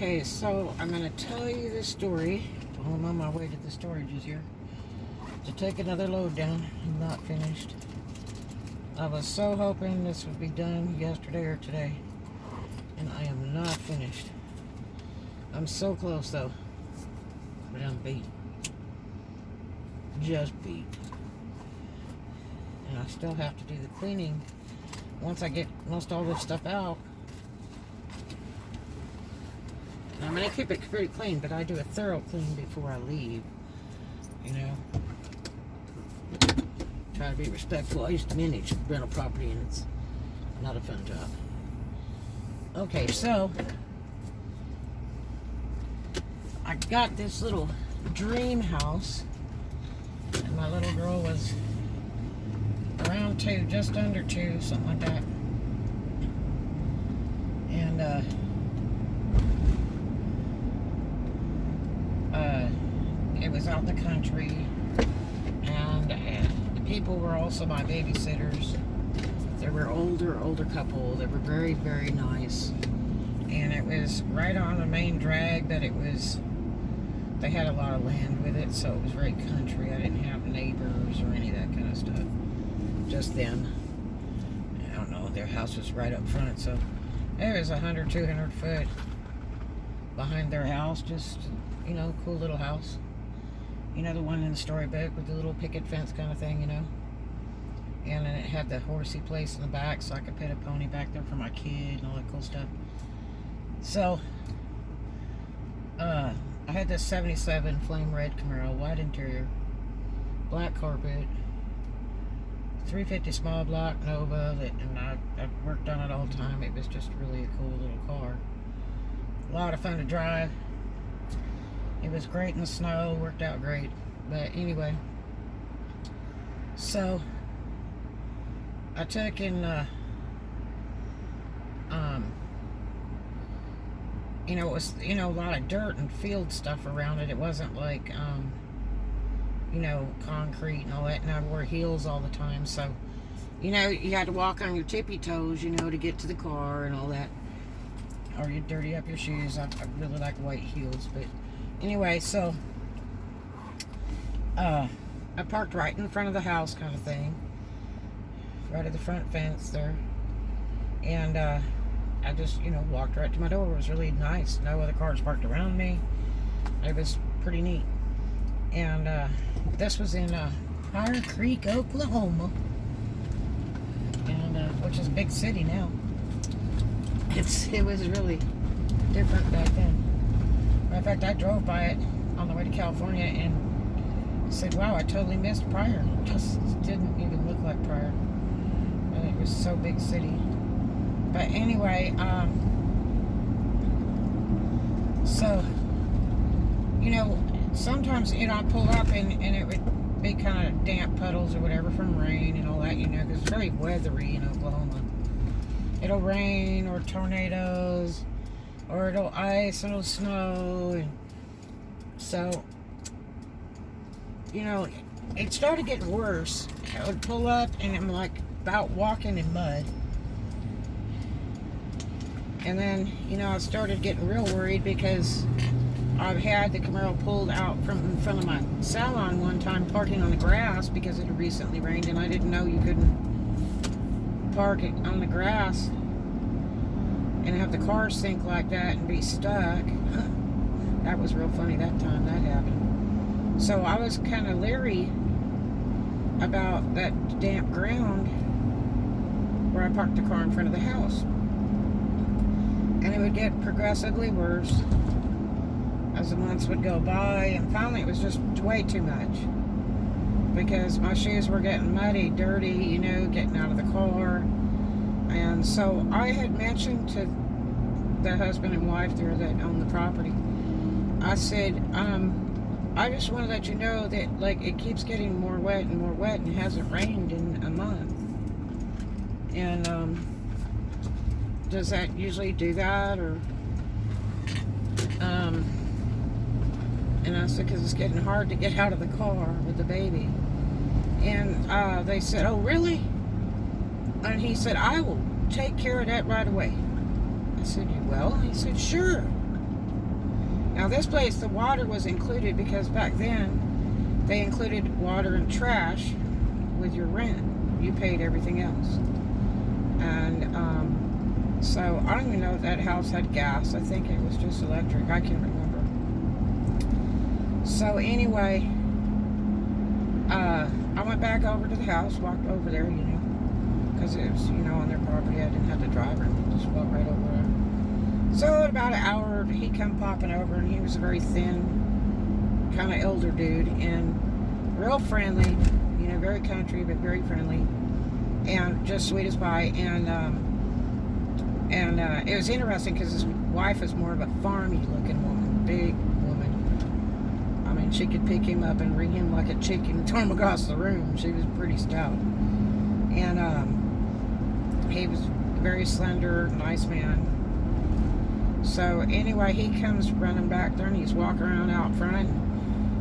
Okay, so I'm going to tell you this story. I'm on my way to the storages here to take another load down. I'm not finished. I was so hoping this would be done yesterday or today, and I am not finished. I'm so close though, but I'm beat. Just beat. And I still have to do the cleaning once I get most all this stuff out. I'm going to keep it pretty clean, but I do a thorough clean before I leave, you know. Try to be respectful. I used to manage rental property, and it's not a fun job. Okay, so I got this little dream house, and my little girl was around 2, just under 2, something like that. And it was out in the country, and the people were also my babysitters. They were older couple. They were very, very nice, and it was right on the main drag, but they had a lot of land with it, so it was very country. I didn't have neighbors or any of that kind of stuff, just them. I don't know, their house was right up front, so it was 100, 200 foot behind their house, just, you know, cool little house. You know, the one in the storybook with the little picket fence kind of thing, you know. And then it had the horsey place in the back, so I could put a pony back there for my kid and all that cool stuff. So, I had this 77 flame red Camaro, white interior, black carpet, 350 small block Nova, and I worked on it all the time. It was just really a cool little car. A lot of fun to drive. It was great in the snow, worked out great. But anyway, so I took in, you know, it was, you know, a lot of dirt and field stuff around it. It wasn't like, you know, concrete and all that. And I wore heels all the time, so, you know, you had to walk on your tippy toes, you know, to get to the car and all that. Or you'd dirty up your shoes. I really like white heels, but anyway, so I parked right in front of the house, kind of thing, right at the front fence there, and I just, you know, walked right to my door. It was really nice. No other cars parked around me. It was pretty neat. And this was in Fire Creek, Oklahoma, and which is a big city now. It was really different back then. In fact, I drove by it on the way to California and said, wow, I totally missed Pryor. It just didn't even look like Pryor. And it was so big city. But anyway, so, you know, sometimes, you know, I pull up and it would be kind of damp puddles or whatever from rain and all that, you know, because it's very weathery in Oklahoma. It'll rain or tornadoes, or it'll ice and it'll snow, and so, you know, it started getting worse. I would pull up and I'm like about walking in mud, and then, you know, I started getting real worried because I've had the Camaro pulled out from in front of my salon one time, parking on the grass because it had recently rained, and I didn't know you couldn't park it on the grass and have the car sink like that and be stuck. That was real funny that time that happened. So I was kind of leery about that damp ground where I parked the car in front of the house. And it would get progressively worse as the months would go by, and finally it was just way too much because my shoes were getting muddy, dirty, you know, getting out of the car. And so I had mentioned to the husband and wife there that own the property, I said, I just want to let you know that, like, it keeps getting more wet and it hasn't rained in a month. And does that usually do that, or and I said, because it's getting hard to get out of the car with the baby. And they said, oh, really? And he said, I will take care of that right away. I said, you will? He said, sure. Now this place, the water was included because back then they included water and trash with your rent. You paid everything else. And so I don't even know if that house had gas. I think it was just electric. I can't remember. So anyway, I went back over to the house, walked over there, because it was, on their property. I didn't have to drive or anything, just walked right over there. So in about an hour, he come popping over, and he was a very thin, kind of elder dude, and real friendly, very country, but very friendly, and just sweet as pie. And it was interesting because his wife is more of a farmy looking woman, big woman. I mean, she could pick him up and ring him like a chicken and throw him across the room. She was pretty stout. And he was very slender, nice man. So anyway, he comes running back there, and he's walking around out front.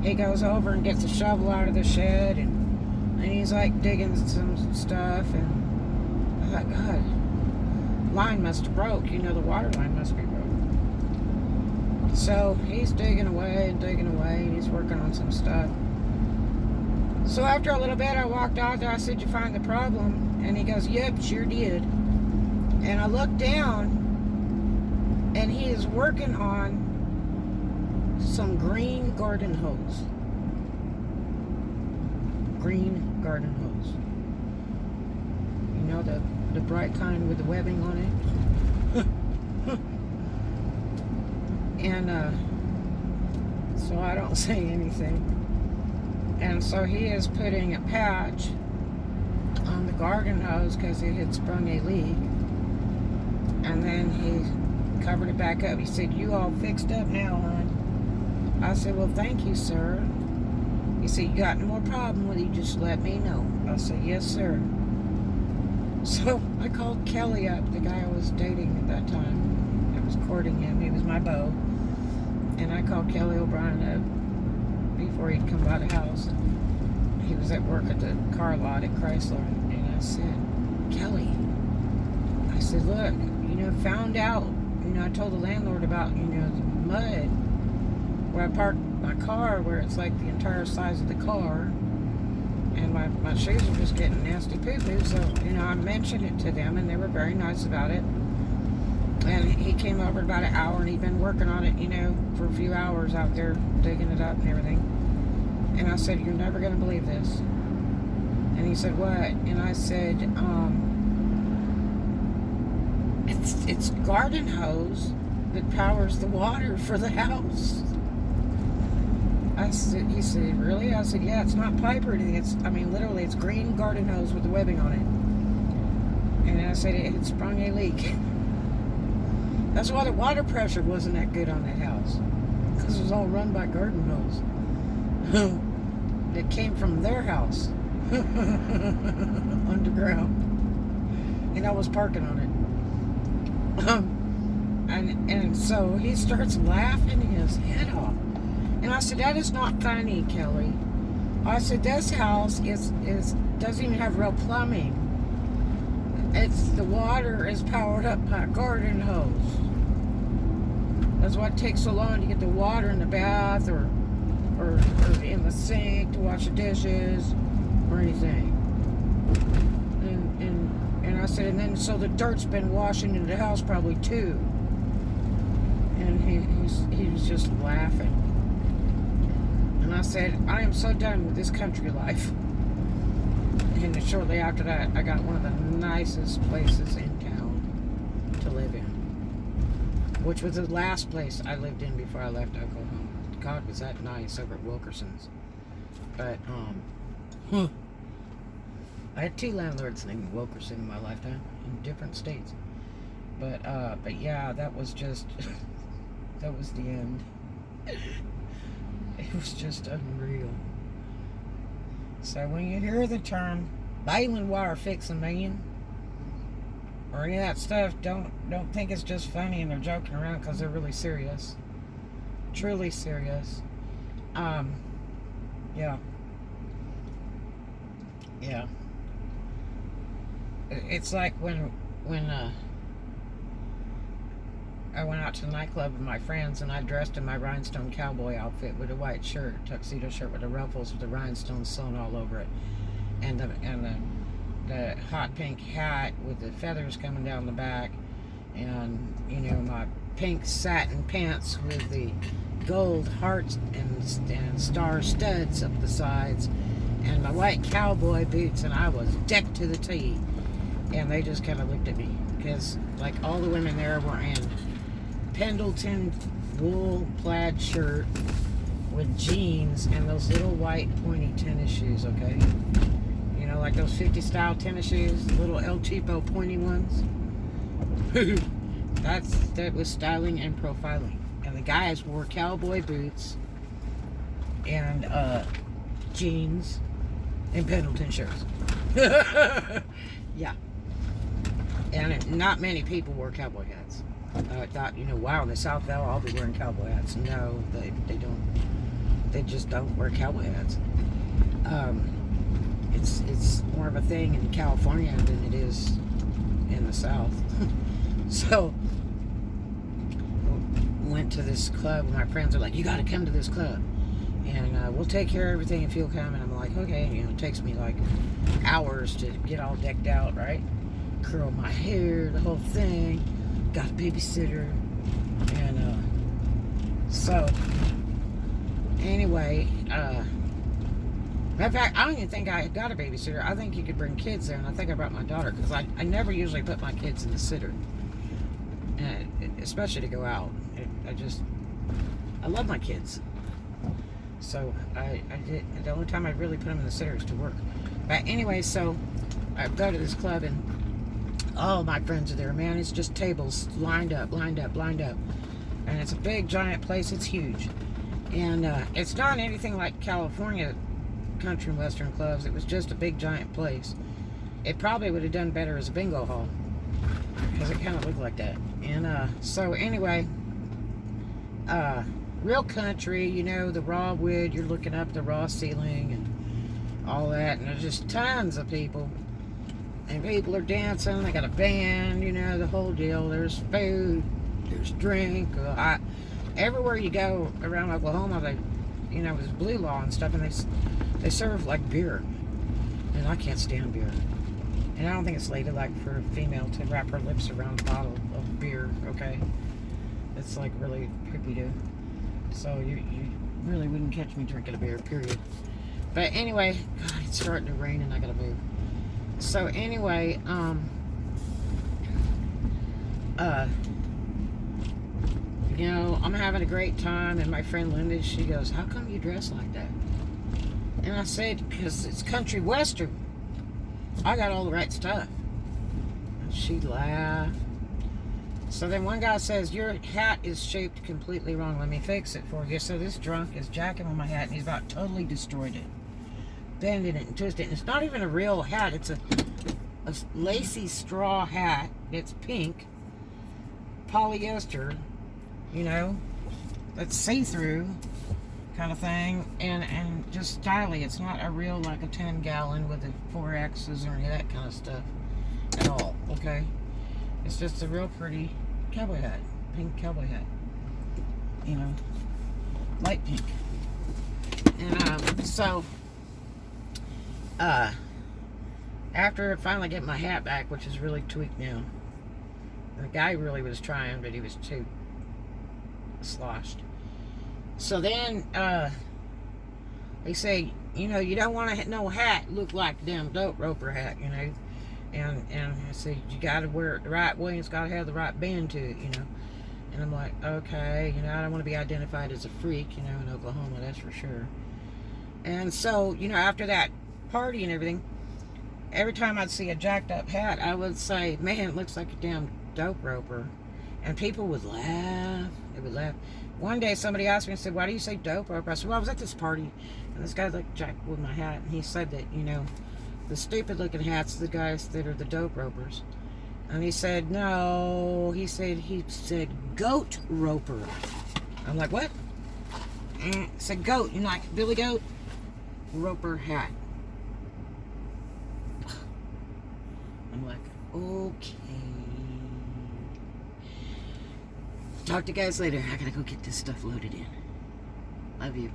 He goes over and gets a shovel out of the shed, and he's like digging some stuff. And I thought, God, line must have broke. The water line must be broke. So he's digging away, and he's working on some stuff. So after a little bit, I walked out there. I said, "You find the problem?" And he goes, "Yep, sure did." And I looked down, and he is working on some green garden hose. Green garden hose. The bright kind with the webbing on it. And so I don't say anything. And so he is putting a patch on the garden hose because it had sprung a leak. And then he covered it back up. He said, "You all fixed up now, hon." I said, "Well, thank you, sir." He said, "You got no more problem with it, just let me know." I said, "Yes, sir." So I called Kelly up, the guy I was dating at that time. I was courting him. He was my beau. And I called Kelly O'Brien up before he'd come by the house. He was at work at the car lot at Chrysler. And I said, "Kelly," I said, "Look, found out, I told the landlord about, the mud where I parked my car, where it's like the entire size of the car. And my shoes are just getting nasty poo-poo." So, I mentioned it to them, and they were very nice about it. And he came over about an hour, and he'd been working on it, for a few hours out there, digging it up and everything. And I said, "You're never going to believe this." And he said, "What?" And I said, It's garden hose that powers the water for the house." He said, "Really?" I said, "Yeah, it's not pipe or anything. Literally, it's green garden hose with the webbing on it." And I said, it had sprung a leak. That's why the water pressure wasn't that good on that house. Because it was all run by garden hose. It came from their house. Underground. And I was parking on it. And so he starts laughing his head off. And I said, "That is not funny, Kelly." I said, "This house doesn't even have real plumbing. The water is powered up by a garden hose. That's why it takes so long to get the water in the bath or in the sink to wash the dishes or anything." And I said, "And then so the dirt's been washing into the house probably too." And he was just laughing. And I said, "I am so done with this country life." And shortly after that, I got one of the nicest places in town to live in, which was the last place I lived in before I left Oklahoma. God, was that nice over at Wilkerson's. But I had 2 landlords named Wilkerson in my lifetime in different states. But yeah, that was just that was the end. It was just unreal. So when you hear the term baling wire fixing man or any of that stuff, don't think it's just funny and they're joking around, because they're really serious. Truly serious. Yeah. It's like when I went out to the nightclub with my friends, and I dressed in my rhinestone cowboy outfit with a white shirt, tuxedo shirt with the ruffles with the rhinestones sewn all over it, and the hot pink hat with the feathers coming down the back, and you know, my pink satin pants with the gold hearts and star studs up the sides, and my white cowboy boots, and I was decked to the T. And they just kind of looked at me, because like all the women there were in Pendleton wool plaid shirt with jeans and those little white pointy tennis shoes, okay? You know, like those 50 style tennis shoes, the little El Cheapo pointy ones. That was styling and profiling. And the guys wore cowboy boots and jeans and Pendleton shirts. Yeah. And not many people wore cowboy hats. I thought, you know, wow, in the South they'll all be wearing cowboy hats. No, they don't. They just don't wear cowboy hats. It's more of a thing in California than it is in the South. So, went to this club, and my friends are like, you got to come to this club, and we'll take care of everything if you'll come. And I'm like, okay. You know, it takes me like hours to get all decked out, right? Curl my hair, the whole thing. Got a babysitter, and so anyway, matter of fact, I don't even think I got a babysitter. I think you could bring kids there, and I think I brought my daughter, because I never usually put my kids in the sitter, especially to go out. I love my kids, so I did. The only time I really put them in the sitter is to work. But anyway, so I go to this club, and all my friends are there, man. It's just tables lined up. And it's a big, giant place. It's huge. And it's not anything like California country and western clubs. It was just a big, giant place. It probably would have done better as a bingo hall, because it kind of looked like that. And so anyway, real country, you know, the raw wood. You're looking up the raw ceiling and all that. And there's just tons of people. And people are dancing, they got a band, you know, the whole deal. There's food, there's drink. Everywhere you go around Oklahoma, they, you know, there's blue law and stuff, and they serve like beer. And I can't stand beer. And I don't think it's ladylike for a female to wrap her lips around a bottle of beer, okay? It's like really creepy, dude. So you really wouldn't catch me drinking a beer, period. But anyway, God, it's starting to rain and I gotta move. So anyway, you know, I'm having a great time, and my friend Linda, she goes, how come you dress like that? And I said, because it's country western. I got all the right stuff. And she laughed. So then one guy says, your hat is shaped completely wrong. Let me fix it for you. So this drunk is jacking on my hat, and he's about totally destroyed it. Bending it and twisting it. And it's not even a real hat. It's a lacy straw hat. It's pink. Polyester. You know. That's see-through kind of thing. And just stylish. It's not a real, like a 10-gallon with the 4X's or any of that kind of stuff at all. Okay? It's just a real pretty cowboy hat. Pink cowboy hat. You know. Light pink. And so after I finally get my hat back, which is really tweaked now, the guy really was trying, but he was too sloshed. So then they say, you know, you don't want to no hat look like the damn dope roper hat, you know. And I said, you got to wear it the right way, and it's got to have the right bend to it, you know. And I'm like, okay, you know, I don't want to be identified as a freak, you know, in Oklahoma, that's for sure. And so, you know, after that party and everything, every time I'd see a jacked up hat, I would say, man, it looks like a damn dope roper. And people would laugh. They would laugh. One day somebody asked me and said, why do you say dope roper? I said, well, I was at this party, and this guy looked jacked with my hat, and he said that, you know, the stupid looking hats are the guys that are the dope ropers. And he said, no, he said goat roper. I'm like, what? And he said goat, you know, like Billy Goat? Roper hat. I'm like, okay. Talk to you guys later. I gotta go get this stuff loaded in. Love you.